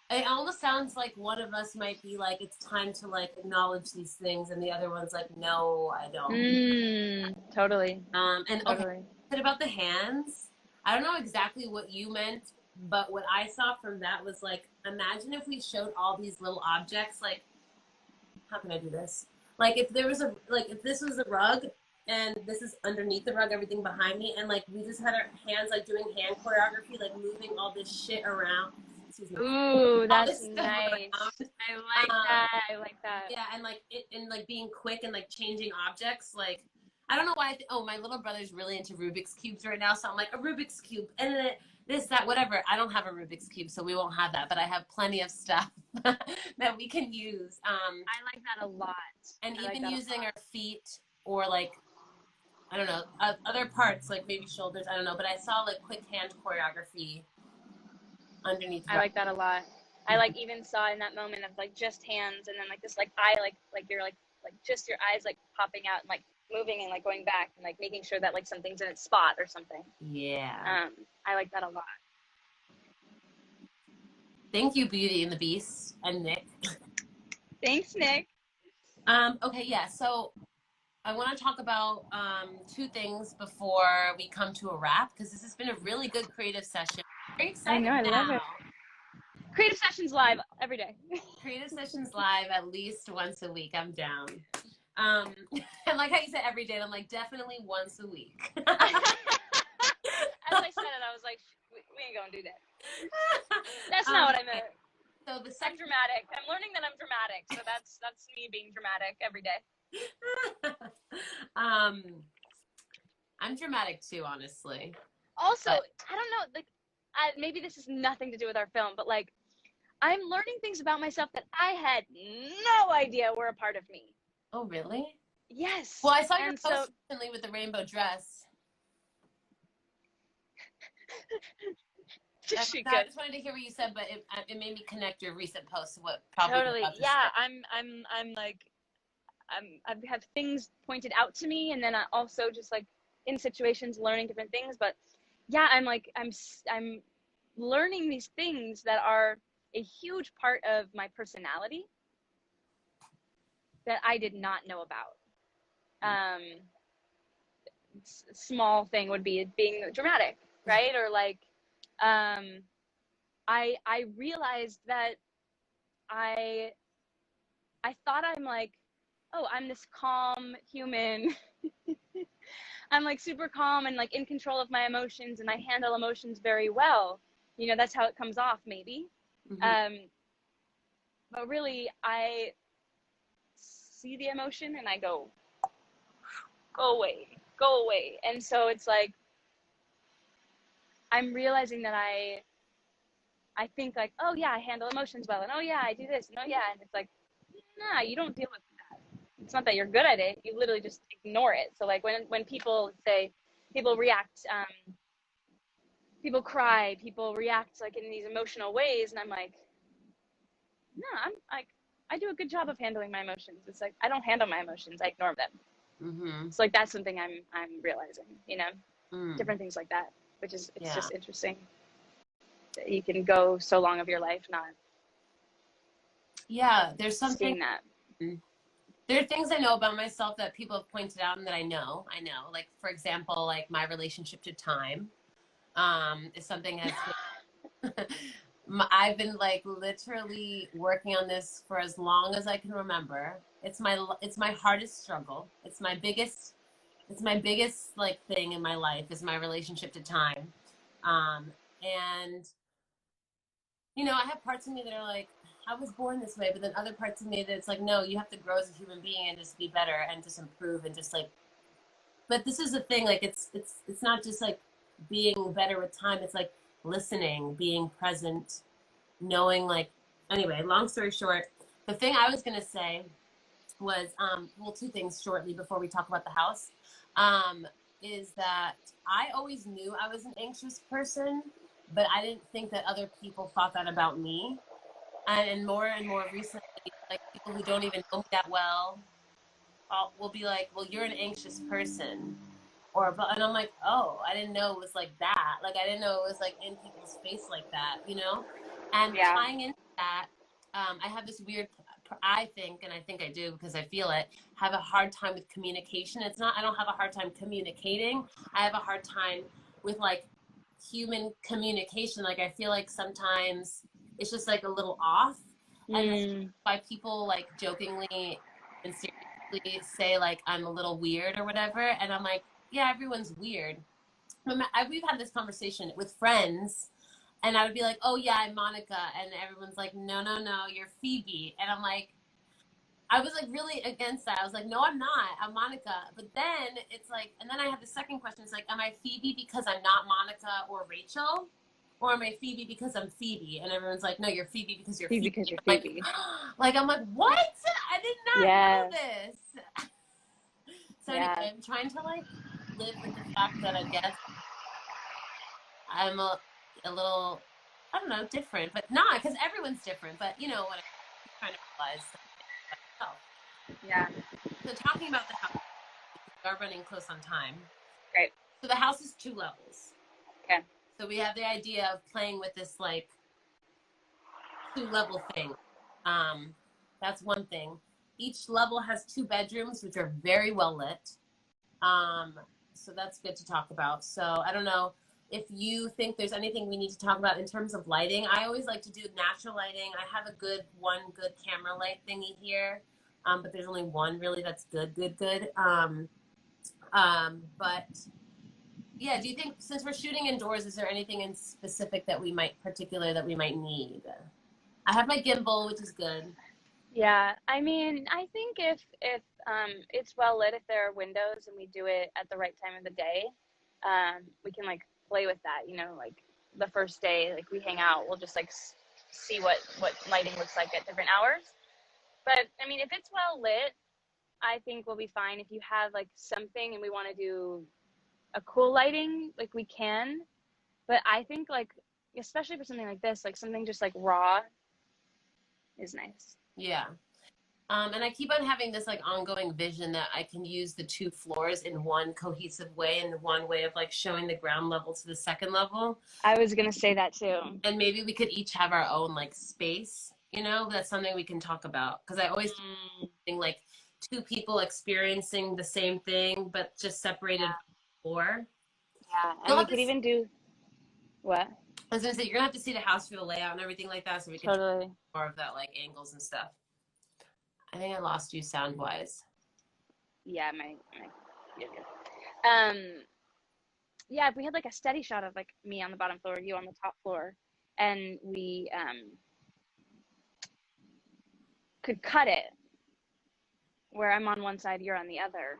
It almost sounds like one of us might be like, it's time to like acknowledge these things, and the other one's like, no, I don't. Totally. And totally. Okay, about the hands, I don't know exactly what you meant, but what I saw from that was like, imagine if we showed all these little objects, like, how can I do this? Like if there was if this was a rug and this is underneath the rug, everything behind me, and like we just had our hands like doing hand choreography, like moving all this shit around. excuse me, Ooh, all that's this stuff nice. around. I like that. I like that. Yeah, and like and like being quick and like changing objects. Like I don't know why. Oh, my little brother's really into Rubik's cubes right now, so I'm like a Rubik's cube and then this, that, whatever. I don't have a Rubik's cube, so we won't have that. But I have plenty of stuff that we can use. I like that a lot. And I even like using our feet or like I don't know other parts like maybe shoulders. I don't know. But I saw like quick hand choreography underneath. I like that a lot. I like even saw in that moment of like just hands and then like this like eye like you're like just your eyes like popping out and like moving and like going back and like making sure that like something's in its spot or something. Yeah. I like that a lot. Thank you, Beauty and the Beast and Nick. Thanks, Nick. Okay, yeah. So I want to talk about two things before we come to a wrap because this has been a really good creative session. Very excited I know, I love it. Creative Sessions live every day. Creative Sessions live at least once a week. I'm down. And like how you said every day, I'm like definitely once a week. As I said it, I was like, we ain't gonna do that. That's not what I meant. So the I'm dramatic. I'm learning that I'm dramatic, so that's me being dramatic every day. I'm dramatic too, honestly. Also, I don't know, like, maybe this has nothing to do with our film, but like, I'm learning things about myself that I had no idea were a part of me. Oh, really? Yes. Well, I saw your post recently with the rainbow dress. I just wanted to hear what you said, but it made me connect your recent post to what probably. Totally. Yeah, I'm like, I have things pointed out to me, and then I also just like in situations learning different things. But yeah, I'm like, I'm learning these things that are a huge part of my personality that I did not know about. Small thing would be being dramatic, right? Or like, I realized that I thought I'm like, oh, I'm this calm human. I'm like super calm and like in control of my emotions, and I handle emotions very well. You know, that's how it comes off, maybe. Mm-hmm. But really, I see the emotion and I go away. And so it's like, I'm realizing that I think like, oh yeah, I handle emotions well, and oh yeah, I do this, and oh yeah, and it's like, nah, you don't deal with that. It's not that you're good at it, you literally just ignore it. So like when people say, people react, people cry, people react like in these emotional ways, and I'm like, no, I'm like, I do a good job of handling my emotions. It's like, I don't handle my emotions, I ignore them. Mm-hmm. So like, that's something I'm realizing, you know, different things like that, which is, it's just interesting that you can go so long of your life not. Yeah, there's something seeing that. There are things I know about myself that people have pointed out and that I know. Like, for example, like my relationship to time is something that's I've been like literally working on this for as long as I can remember. It's my hardest struggle. It's my biggest like thing in my life is my relationship to time. And you know, I have parts of me that are like, I was born this way, but then other parts of me that it's like, no, you have to grow as a human being and just be better and just improve and just like, but this is the thing, like it's not just like being better with time. It's like listening, being present, knowing like, anyway, long story short, the thing I was going to say was, well, two things shortly before we talk about the house, is that I always knew I was an anxious person, but I didn't think that other people thought that about me. And more recently, like people who don't even know me that well will be like, well, you're an anxious person. And I'm like, oh, I didn't know it was like that. Like, I didn't know it was like in people's face like that, you know? And tying into that, I have this weird, I think I do because I feel it, have a hard time with communication. It's not, I don't have a hard time communicating. I have a hard time with like human communication. Like, I feel like sometimes it's just like a little off. And by people like jokingly and seriously say like I'm a little weird or whatever. And I'm like, yeah, everyone's weird. We've had this conversation with friends And I would be like, oh yeah, I'm Monica. And everyone's like, no, no, no, you're Phoebe. And I'm like, I was like really against that. I was like, no, I'm not. I'm Monica. But then it's like, and then I have the second question. It's like, am I Phoebe because I'm not Monica or Rachel? Or am I Phoebe because I'm Phoebe? And everyone's like, no, you're Phoebe because you're Phoebe. Because you're like, Phoebe. I'm like, what? I did not know this. So anyway, I'm trying to like live with the fact that I guess I'm a little, I don't know, different, but not because everyone's different. But you know what I'm trying to realize. Yeah. So talking about the house, we are running close on time. Great. So the house is 2 levels. Okay. So we have the idea of playing with this like 2-level thing. That's one thing. Each level has 2 bedrooms, which are very well lit. So that's good to talk about. So I don't know if you think there's anything we need to talk about in terms of lighting. I always like to do natural lighting. I have one good camera light thingy here. But there's only one really that's good. But yeah, do you think since we're shooting indoors, is there anything in specific that we might need? I have my gimbal, which is good. Yeah, I mean, I think if it's well lit, if there are windows and we do it at the right time of the day, we can like play with that. You know, like the first day, like we hang out, we'll just like see what lighting looks like at different hours. But I mean, if it's well lit, I think we'll be fine. If you have like something and we want to do a cool lighting, like we can. But I think like, especially for something like this, like something just like raw is nice. Yeah. And I keep on having this like ongoing vision that I can use the 2 floors in one cohesive way and one way of like showing the ground level to the second level. I was going to say that too. And maybe we could each have our own like space, you know, that's something we can talk about. Cause I always think like 2 people experiencing the same thing, but just separated floor. Yeah. And we could even do what? I was gonna say, you're gonna have to see the house for the layout and everything like that, so we can totally more of that, like angles and stuff. I think I lost you sound wise. Yeah, yeah, if we had like a steady shot of like me on the bottom floor, you on the top floor, and we could cut it where I'm on one side, you're on the other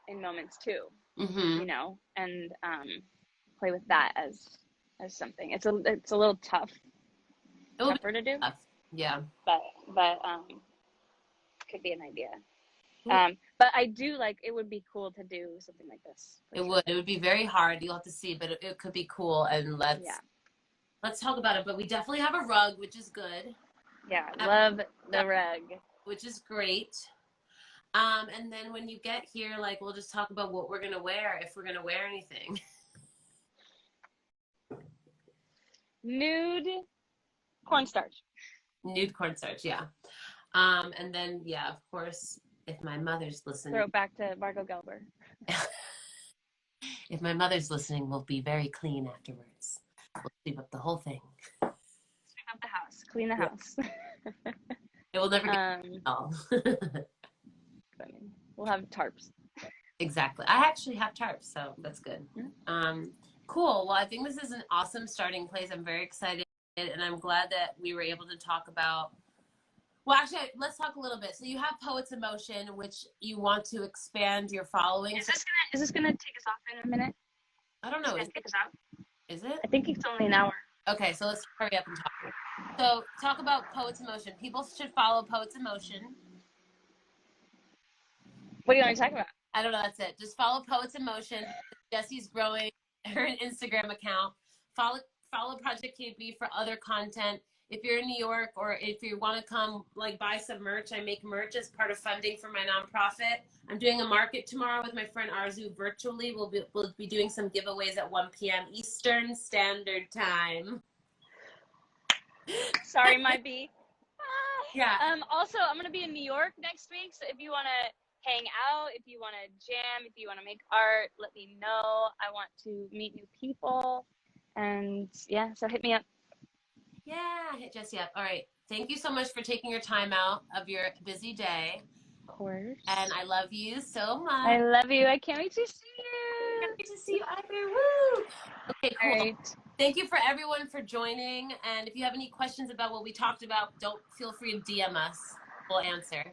in moments too. You know, and play with that as something. It's a little tougher to do. Yeah. But could be an idea. But I do like, it would be cool to do something like this. It would be very hard. You'll have to see, but it could be cool. And let's talk about it. But we definitely have a rug, which is good. Yeah, love the rug. Which is great. And then when you get here, like, we'll just talk about what we're going to wear, if we're going to wear anything. Nude cornstarch. Nude cornstarch, yeah. And then, yeah, of course, if my mother's listening. Throw it back to Margot Gelber. If my mother's listening, we'll be very clean afterwards. We'll sweep up the whole thing. Sweep up the house. Clean the house. It will never get all. We'll have tarps. Exactly. I actually have tarps, so that's good. Cool. Well, I think this is an awesome starting place. I'm very excited, and I'm glad that we were able to talk about. Well, actually, let's talk a little bit. So you have Poets in Motion, which you want to expand your following. Is this gonna take us off in a minute? I don't know. Take us out? Is it? I think it's only an hour. Okay, so let's hurry up and talk. So talk about Poets in Motion. People should follow Poets in Motion. What do you want to talk about? I don't know. That's it. Just follow Poets in Motion. Jessie's growing her Instagram account. Follow Project.KB for other content. If you're in New York, or if you want to come like buy some merch, I make merch as part of funding for my nonprofit. I'm doing a market tomorrow with my friend Arzu virtually. We'll be doing some giveaways at 1 p.m. Eastern Standard Time. Sorry, my B. Yeah. Also, I'm gonna be in New York next week, so if you want to hang out, if you want to jam, if you want to make art, let me know. I want to meet new people, and yeah, so hit me up. Yeah, hit Jessie up. All right. Thank you so much for taking your time out of your busy day. Of course. And I love you so much. I love you. I can't wait to see you. I can't wait to see you either. Woo! Okay, cool. All right. Thank you for everyone for joining. And if you have any questions about what we talked about, don't feel free to DM us. We'll answer.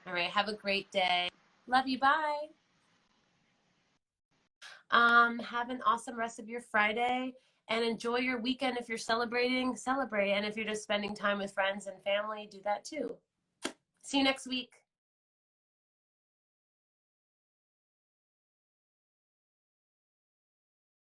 All right. Have a great day. Love you. Bye. Have an awesome rest of your Friday and enjoy your weekend. If you're celebrating, celebrate. And if you're just spending time with friends and family, do that too. See you next week.